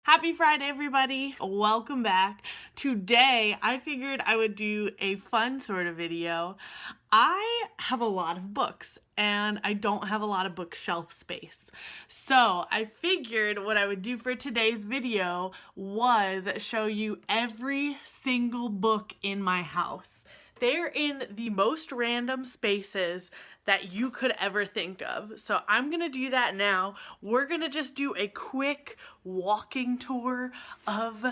Happy Friday, everybody. Welcome back. Today, I figured I would do a fun sort of video. I have a lot of books and I don't have a lot of bookshelf space. So I figured what I would do for today's video was show you every single book in my house. They're in the most random spaces that you could ever think of. So I'm gonna do that now. We're gonna just do a quick walking tour of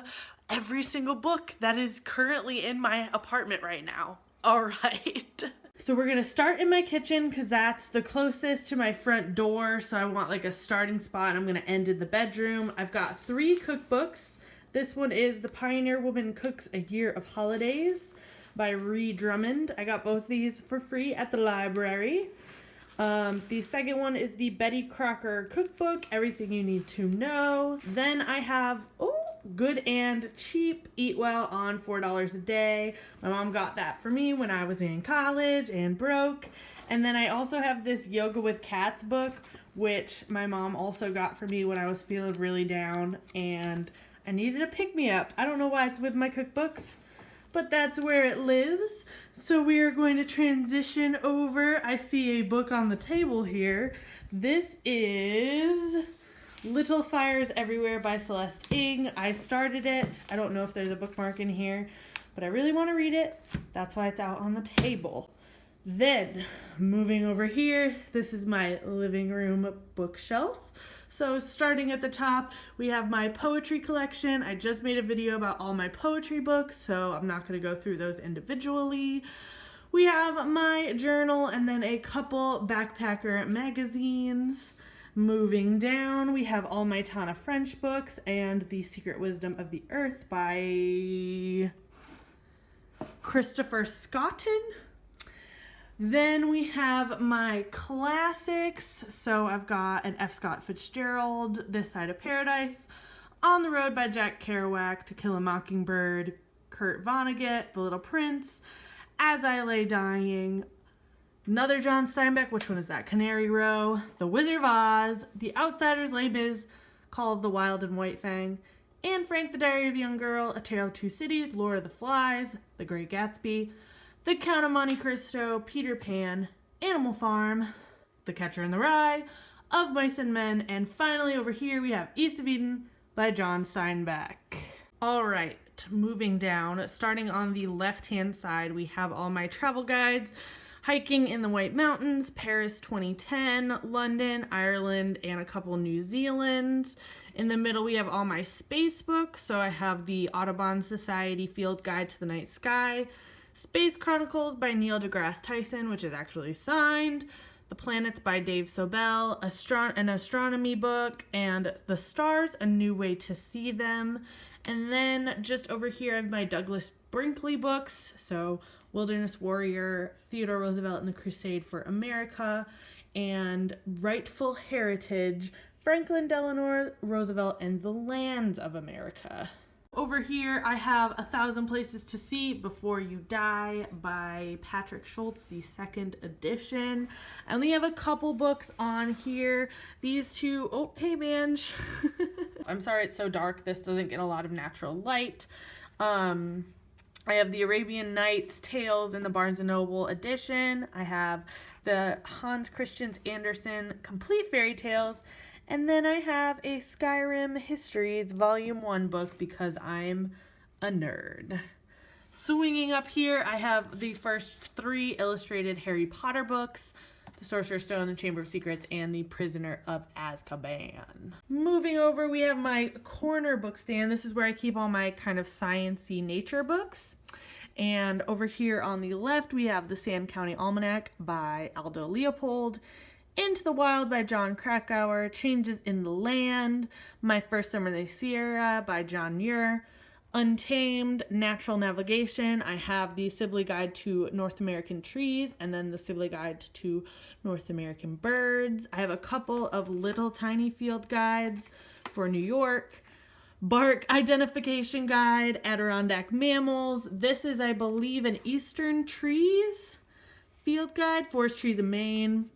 every single book that is currently in my apartment right now. All right. So we're gonna start in my kitchen because that's the closest to my front door. So I want like a starting spot. I'm gonna end in the bedroom. I've got 3 cookbooks. This one is The Pioneer Woman Cooks a Year of Holidays by Ree Drummond. I got both these for free at the library. The second one is the Betty Crocker Cookbook, Everything You Need to Know. Then I have, Good and Cheap, Eat Well on $4 a Day. My mom got that for me when I was in college and broke. And then I also have this Yoga with Cats book, which my mom also got for me when I was feeling really down and I needed a pick-me-up. I don't know why it's with my cookbooks, but that's where it lives. So we are going to transition over. I see a book on the table here. This is Little Fires Everywhere by Celeste Ng. I started it. I don't know if there's a bookmark in here, but I really want to read it. That's why it's out on the table. Then, moving over here, this is my living room bookshelf. So starting at the top, we have my poetry collection. I just made a video about all my poetry books, so I'm not going to go through those individually. We have my journal and then a couple backpacker magazines. Moving down, we have all my Tana French books and The Secret Wisdom of the Earth by Christopher Scotton. Then we have my classics. So I've got an F. Scott Fitzgerald, This Side of Paradise, On the Road by Jack Kerouac, To Kill a Mockingbird, Kurt Vonnegut, The Little Prince, As I Lay Dying, another John Steinbeck, which one is that? Canary Row, The Wizard of Oz, The Outsiders, Les Mis, Call of the Wild and White Fang, Anne Frank, The Diary of a Young Girl, A Tale of Two Cities, Lord of the Flies, The Great Gatsby, The Count of Monte Cristo, Peter Pan, Animal Farm, The Catcher in the Rye, Of Mice and Men, and finally over here we have East of Eden by John Steinbeck. All right, moving down, starting on the left-hand side, we have all my travel guides. Hiking in the White Mountains, Paris 2010, London, Ireland, and a couple New Zealand. In the middle, we have all my space books. So I have the Audubon Society Field Guide to the Night Sky, Space Chronicles by Neil deGrasse Tyson, which is actually signed, The Planets by Dave Sobel, an astronomy book, and The Stars, A New Way to See Them. And then just over here, I have my Douglas Brinkley books. So Wilderness Warrior, Theodore Roosevelt and the Crusade for America, and Rightful Heritage, Franklin Delano Roosevelt and the Lands of America. Over here, I have 1,000 Places to See Before You Die by Patrick Schultz, the 2nd edition. I only have a couple books on here. These two, oh, hey, Banj. I'm sorry it's so dark. This doesn't get a lot of natural light. I have the Arabian Nights Tales in the Barnes & Noble edition. I have the Hans Christian Andersen Complete Fairy Tales. And then I have a Skyrim Histories Volume 1 book because I'm a nerd. Swinging up here, I have the first 3 illustrated Harry Potter books, The Sorcerer's Stone, The Chamber of Secrets, and The Prisoner of Azkaban. Moving over, we have my corner book stand. This is where I keep all my kind of science-y nature books. And over here on the left, we have the Sand County Almanac by Aldo Leopold, Into the Wild by John Krakauer, Changes in the Land, My First Summer in the Sierra by John Muir, Untamed, Natural Navigation. I have the Sibley Guide to North American Trees and then the Sibley Guide to North American Birds. I have a couple of little tiny field guides for New York. Bark Identification Guide, Adirondack Mammals. This is, I believe, an Eastern Trees field guide, Forest Trees of Maine.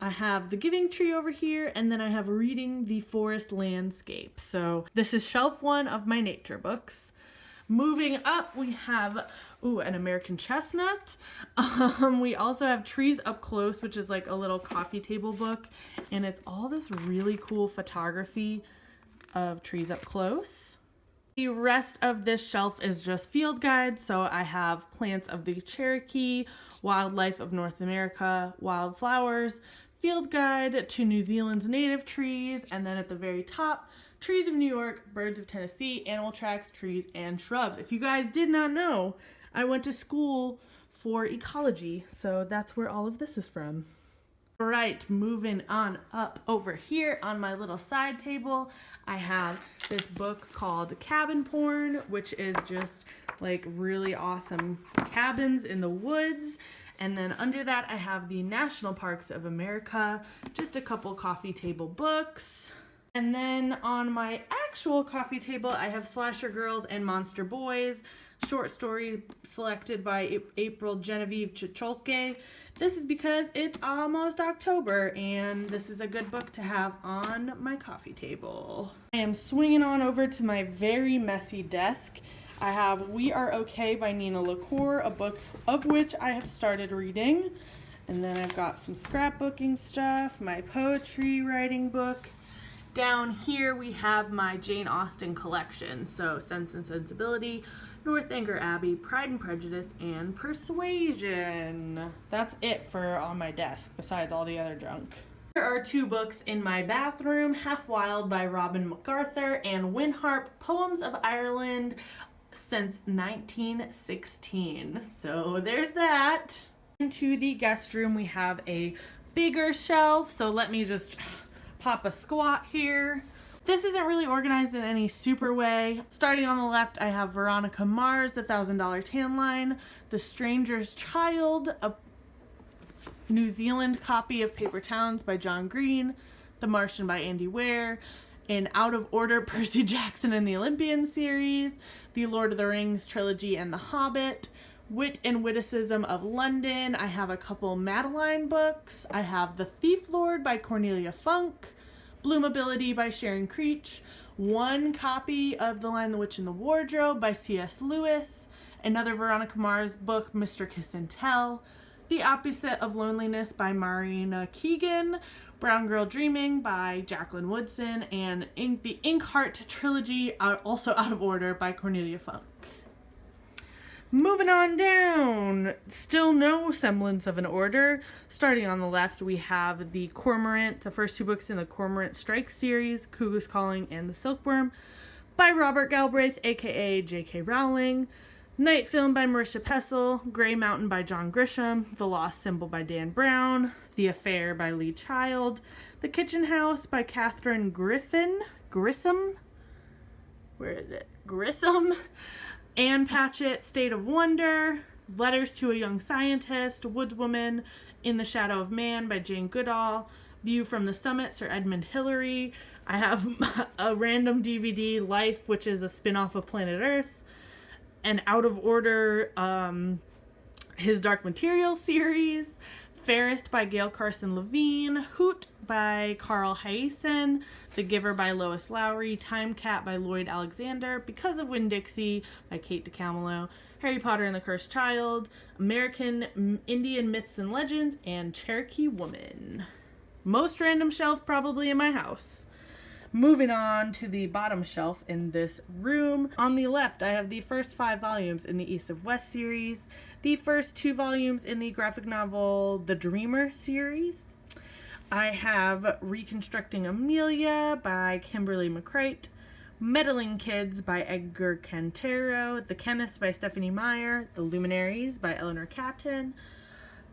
I have The Giving Tree over here, and then I have Reading the Forest Landscape. So this is shelf 1 of my nature books. Moving up, we have, an American Chestnut. We also have Trees Up Close, which is like a little coffee table book, and it's all this really cool photography of trees up close. The rest of this shelf is just field guides, so I have Plants of the Cherokee, Wildlife of North America, Wildflowers, Field Guide to New Zealand's Native Trees, and then at the very top, Trees of New York, Birds of Tennessee, Animal Tracks, Trees, and Shrubs. If you guys did not know, I went to school for ecology, so that's where all of this is from. All right, moving on up over here on my little side table, I have this book called Cabin Porn, which is just like really awesome cabins in the woods. And then under that, I have the National Parks of America, just a couple coffee table books. And then on my actual coffee table, I have Slasher Girls and Monster Boys, short story selected by April Genevieve Chicholke. This is because it's almost October, and this is a good book to have on my coffee table. I am swinging on over to my very messy desk. I have We Are Okay by Nina LaCour, a book of which I have started reading. And then I've got some scrapbooking stuff, my poetry writing book. Down here we have my Jane Austen collection, so Sense and Sensibility, Northanger Abbey, Pride and Prejudice, and Persuasion. That's it for on my desk, besides all the other junk. There are 2 books in my bathroom, Half Wild by Robin MacArthur and Winharp, Poems of Ireland since 1916. So there's that. Into the guest room we have a bigger shelf, so let me just pop a squat here. This isn't really organized in any super way. Starting on the left, I have Veronica Mars, The $1,000 Tan Line, The Stranger's Child, a New Zealand copy of Paper Towns by John Green, The Martian by Andy Weir, in out of order Percy Jackson and the Olympian series, The Lord of the Rings trilogy and The Hobbit, Wit and Witticism of London. I have a couple Madeline books. I have The Thief Lord by Cornelia Funk, Bloomability by Sharon Creech, 1 copy of The Lion, the Witch, and the Wardrobe by C.S. Lewis, another Veronica Mars book, Mr. Kiss and Tell, The Opposite of Loneliness by Marina Keegan, Brown Girl Dreaming by Jacqueline Woodson, and the Inkheart trilogy, also out of order, by Cornelia Funk. Moving on down, still no semblance of an order. Starting on the left, we have the Cormorant, the first 2 books in the Cormorant Strike series, Cuckoo's Calling and The Silkworm, by Robert Galbraith, aka J.K. Rowling. Night Film by Marisha Pessl, Grey Mountain by John Grisham, The Lost Symbol by Dan Brown, The Affair by Lee Child, The Kitchen House by Catherine Grissom, Anne Patchett, State of Wonder, Letters to a Young Scientist, Woodswoman, In the Shadow of Man by Jane Goodall, View from the Summit, Sir Edmund Hillary. I have a random DVD, Life, which is a spin-off of Planet Earth, an out of order, His Dark Materials series, Fairest by Gail Carson Levine, Hoot by Carl Hyacin, The Giver by Lois Lowry, Time Cat by Lloyd Alexander, Because of Winn-Dixie by Kate DiCamillo, Harry Potter and the Cursed Child, American Indian Myths and Legends, and Cherokee Woman. Most random shelf probably in my house. Moving on to the bottom shelf in this room. On the left, I have the first 5 volumes in the East of West series, the first 2 volumes in the graphic novel The Dreamer series. I have Reconstructing Amelia by Kimberly McCreight, Meddling Kids by Edgar Cantero, The Chemist by Stephanie Meyer, The Luminaries by Eleanor Catton,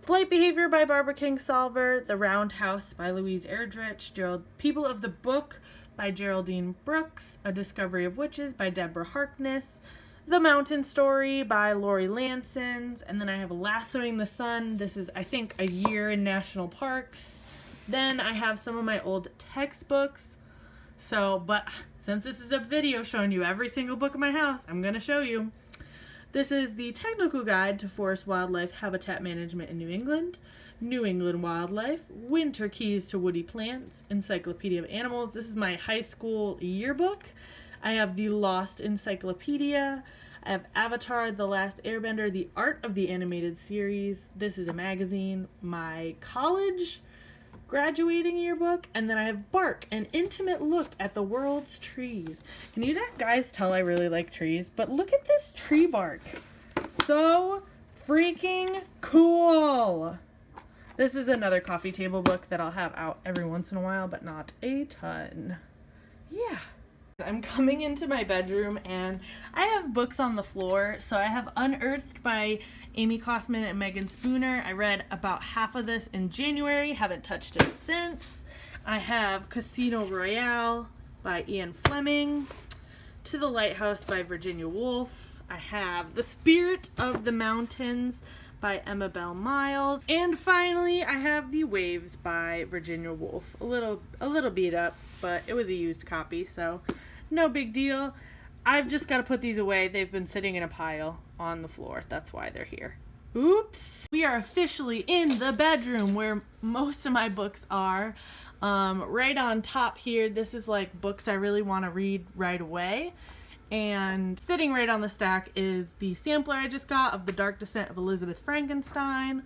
Flight Behavior by Barbara Kingsolver, The Roundhouse by Louise Erdrich, People of the Book by Geraldine Brooks, A Discovery of Witches by Deborah Harkness, The Mountain Story by Lori Lansons, and then I have Lassoing the Sun. This is, I think, A Year in National Parks. Then I have some of my old textbooks. But since this is a video showing you every single book in my house, I'm going to show you. This is the Technical Guide to Forest Wildlife Habitat Management in New England, New England Wildlife, Winter Keys to Woody Plants, Encyclopedia of Animals. This is my high school yearbook. I have the Lost Encyclopedia. I have Avatar, The Last Airbender, The Art of the Animated Series. This is a magazine. My college graduating yearbook. And then I have Bark, an intimate look at the world's trees. Can you guys tell I really like trees? But look at this tree bark. So freaking cool. This is another coffee table book that I'll have out every once in a while, but not a ton. Yeah. I'm coming into my bedroom and I have books on the floor. So I have Unearthed by Amy Kaufman and Megan Spooner. I read about half of this in January, haven't touched it since. I have Casino Royale by Ian Fleming, To the Lighthouse by Virginia Woolf. I have The Spirit of the Mountains by Emma Bell Miles. And finally, I have The Waves by Virginia Woolf. A little beat up, but it was a used copy, so no big deal. I've just got to put these away. They've been sitting in a pile on the floor. That's why they're here. Oops. We are officially in the bedroom where most of my books are. Right on top here, this is like books I really want to read right away. And sitting right on the stack is the sampler I just got of The Dark Descent of Elizabeth Frankenstein.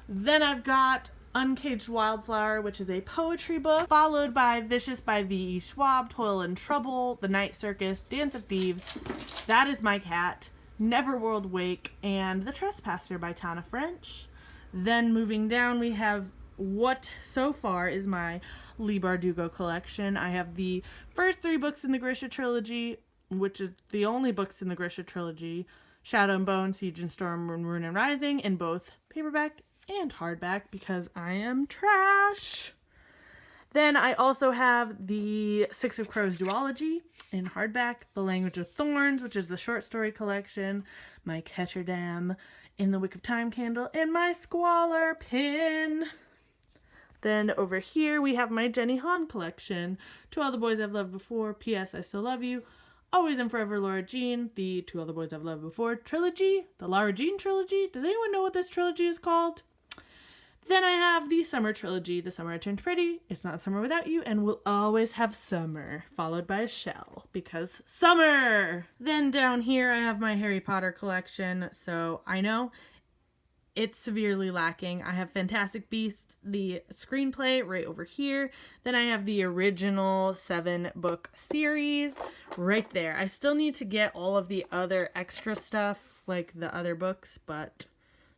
Then I've got Uncaged Wildflower, which is a poetry book, followed by Vicious by V.E. Schwab, Toil and Trouble, The Night Circus, Dance of Thieves, That Is My Cat, Neverworld Wake, and The Trespasser by Tana French. Then moving down, we have what so far is my Leigh Bardugo collection. I have the first 3 books in the Grisha trilogy, which is the only books in the Grisha trilogy, Shadow and Bone, Siege and Storm, Rune and Rising, in both paperback and hardback because I am trash. Then I also have the Six of Crows duology in hardback, The Language of Thorns, which is the short story collection, my Ketterdam, In the Wick of Time candle, and my Squalor pin. Then over here we have my Jenny Han collection, To All the Boys I've Loved Before, P.S. I Still Love You, Always and Forever Laura Jean, the To All the Boys I've Loved Before trilogy, the Laura Jean trilogy. Does anyone know what this trilogy is called? Then I have the Summer trilogy, The Summer I Turned Pretty, It's Not Summer Without You, and We'll Always Have Summer, followed by a shell, because summer! Then down here I have my Harry Potter collection, so I know it's severely lacking. I have Fantastic Beasts, the screenplay right over here. Then I have the original 7-book series right there. I still need to get all of the other extra stuff, like the other books, but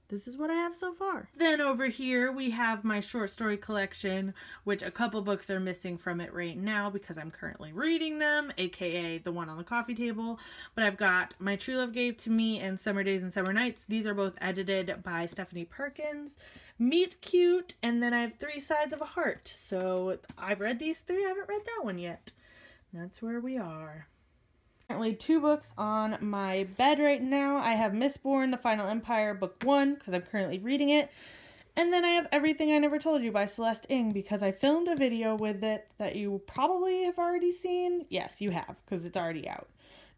this is what I have so far. Then over here we have my short story collection, which a couple books are missing from it right now because I'm currently reading them, aka the one on the coffee table. But I've got My True Love Gave to Me and Summer Days and Summer Nights. These are both edited by Stephanie Perkins. Meet Cute, and then I have 3 Sides of a Heart. So I've read these 3, I haven't read that one yet. That's where we are. Currently 2 books on my bed right now. I have Mistborn, The Final Empire, Book 1, because I'm currently reading it. And then I have Everything I Never Told You by Celeste Ng, because I filmed a video with it that you probably have already seen. Yes, you have, because it's already out.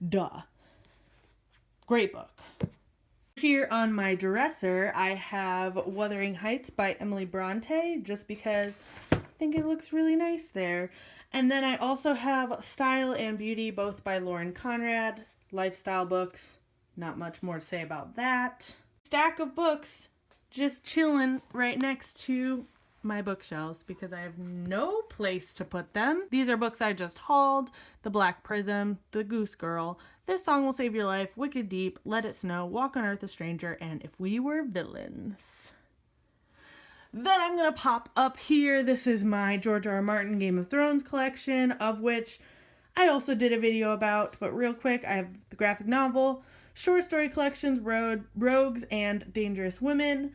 Duh. Great book. Here on my dresser, I have Wuthering Heights by Emily Bronte, just because I think it looks really nice there. And then I also have Style and Beauty, both by Lauren Conrad, lifestyle books. Not much more to say about that. Stack of books just chilling right next to my bookshelves because I have no place to put them. These are books I just hauled: The Black Prism, The Goose Girl, This Song Will Save Your Life, Wicked Deep, Let It Snow, Walk on Earth a Stranger, and If We Were Villains. Then I'm going to pop up here. This is my George R. R. Martin Game of Thrones collection, of which I also did a video about, but real quick, I have the graphic novel, short story collections, Rogues and Dangerous Women,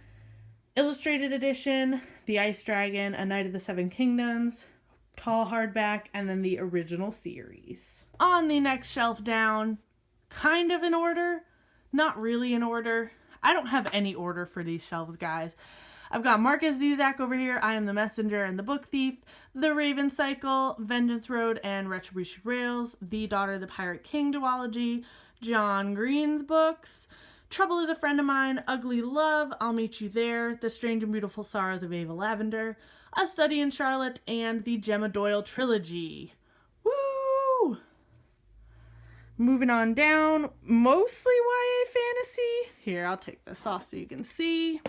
illustrated edition, The Ice Dragon, A Knight of the Seven Kingdoms, tall hardback, and then the original series. On the next shelf down, kind of in order, not really in order. I don't have any order for these shelves, guys. I've got Marcus Zuzak over here, I Am the Messenger and the Book Thief, The Raven Cycle, Vengeance Road and Retribution Rails, The Daughter of the Pirate King duology, John Green's books, Trouble is a Friend of Mine, Ugly Love, I'll Meet You There, The Strange and Beautiful Sorrows of Ava Lavender, A Study in Charlotte, and the Gemma Doyle trilogy. Woo! Moving on down, mostly YA fantasy. Here, I'll take this off so you can see.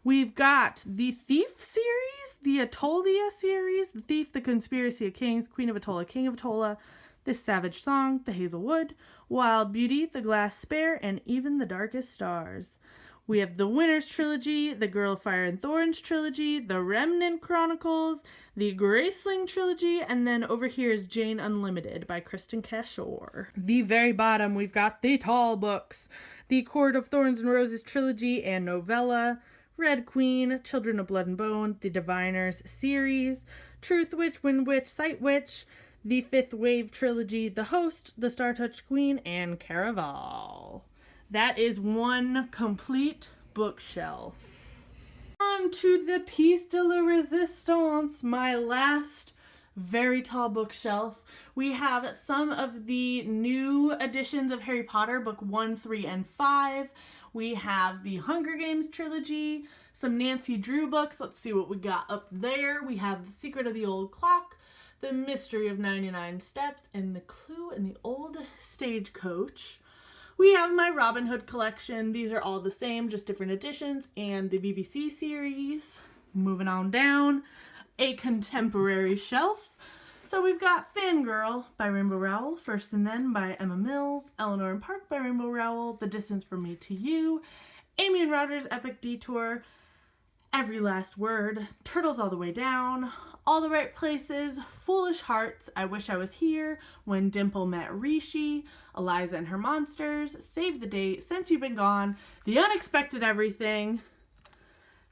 We've got the Thief series, the Atolia series, The Thief, The Conspiracy of Kings, Queen of Atolla, King of Atolla, The Savage Song, The Hazelwood, Wild Beauty, The Glass Spare, and Even the Darkest Stars. We have the Winners trilogy, the Girl of Fire and Thorns trilogy, the Remnant Chronicles, the Graceling trilogy, and then over here is Jane Unlimited by Kristen Cashore. The very bottom, we've got the tall books, the Court of Thorns and Roses trilogy and novella, Red Queen, Children of Blood and Bone, the Diviners series, Truth Witch, Wind Witch, Sight Witch, the Fifth Wave trilogy, The Host, The Star-Touched Queen, and Caraval. That is one complete bookshelf. On to the piece de la resistance, my last very tall bookshelf. We have some of the new editions of Harry Potter, book 1, 3, and 5. We have the Hunger Games trilogy, some Nancy Drew books. Let's see what we got up there. We have The Secret of the Old Clock, The Mystery of 99 Steps, and The Clue in the Old Stagecoach. We have my Robin Hood collection. These are all the same, just different editions, and the BBC series. Moving on down, a contemporary shelf. So we've got Fangirl by Rainbow Rowell, First and Then by Emma Mills, Eleanor and Park by Rainbow Rowell, The Distance from Me to You, Amy and Roger's Epic Detour, Every Last Word, Turtles All the Way Down, All the Right Places, Foolish Hearts, I Wish I Was Here, When Dimple Met Rishi, Eliza and Her Monsters, Save the Date, Since You've Been Gone, The Unexpected Everything,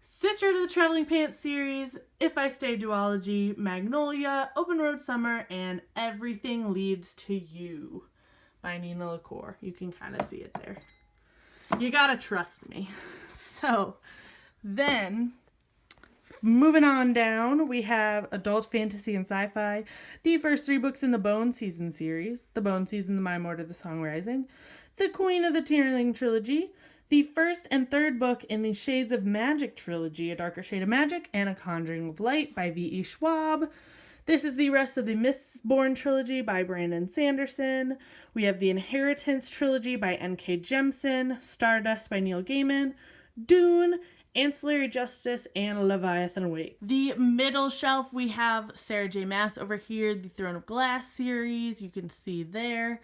Sister to the Traveling Pants series, If I Stay duology, Magnolia, Open Road Summer, and Everything Leads to You by Nina LaCour. You can kind of see it there. You gotta trust me. So then, moving on down, we have adult fantasy and sci-fi, the first 3 books in the Bone Season series, the Bone Season, the My Mortar, the Song Rising, the Queen of the Tearling trilogy, the first and third book in the Shades of Magic trilogy, A Darker Shade of Magic and A Conjuring of Light by V.E. Schwab. This is the rest of the Mistborn trilogy by Brandon Sanderson. We have the Inheritance trilogy by N.K. Jemisin, Stardust by Neil Gaiman, Dune, Ancillary Justice, and Leviathan Awake. The middle shelf, we have Sarah J. Maas over here, the Throne of Glass series, you can see there.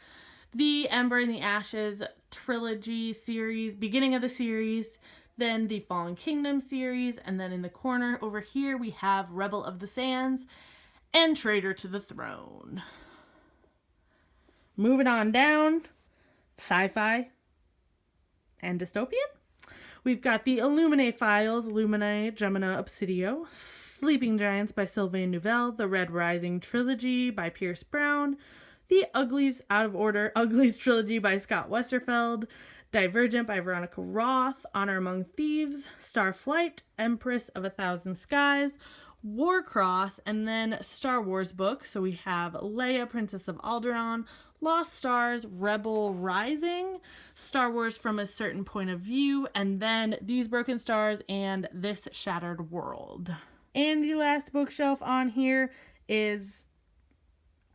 The Ember and the Ashes trilogy series, beginning of the series, then the Fallen Kingdom series, and then in the corner over here we have Rebel of the Sands and Traitor to the Throne. Moving on down, sci-fi and dystopian. We've got the Illuminae Files, Illuminae, Gemina Obsidio, Sleeping Giants by Sylvain Nouvelle, the Red Rising trilogy by Pierce Brown, the Uglies Out of Order, Uglies trilogy by Scott Westerfeld, Divergent by Veronica Roth, Honor Among Thieves, Starflight, Empress of a Thousand Skies, Warcross, and then Star Wars books. So we have Leia, Princess of Alderaan, Lost Stars, Rebel Rising, Star Wars from a Certain Point of View, and then These Broken Stars and This Shattered World. And the last bookshelf on here is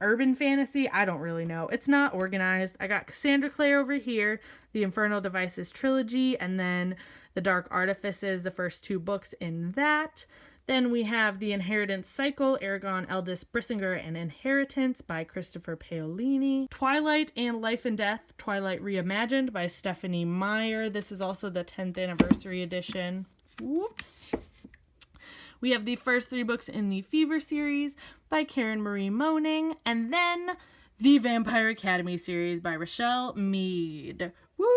urban fantasy. I don't really know. It's not organized. I got Cassandra Clare over here, the Infernal Devices trilogy, and then the Dark Artifices, the first 2 books in that. Then we have The Inheritance Cycle, Aragon, Eldest, Brissinger, and Inheritance by Christopher Paolini. Twilight and Life and Death, Twilight Reimagined by Stephanie Meyer. This is also the 10th anniversary edition. Whoops. We have the first 3 books in the Fever series by Karen Marie Moaning, and then the Vampire Academy series by Rochelle Mead. Woo!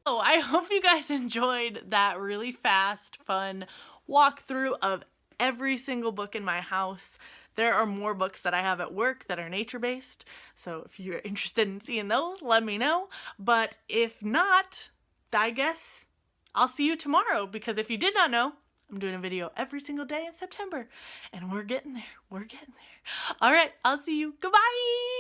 Oh, I hope you guys enjoyed that really fast, fun walkthrough of every single book in my house. There are more books that I have at work that are nature-based, so if you're interested in seeing those, let me know. But if not, I guess I'll see you tomorrow, because if you did not know, I'm doing a video every single day in September, and we're getting there. We're getting there. All right, I'll see you. Goodbye!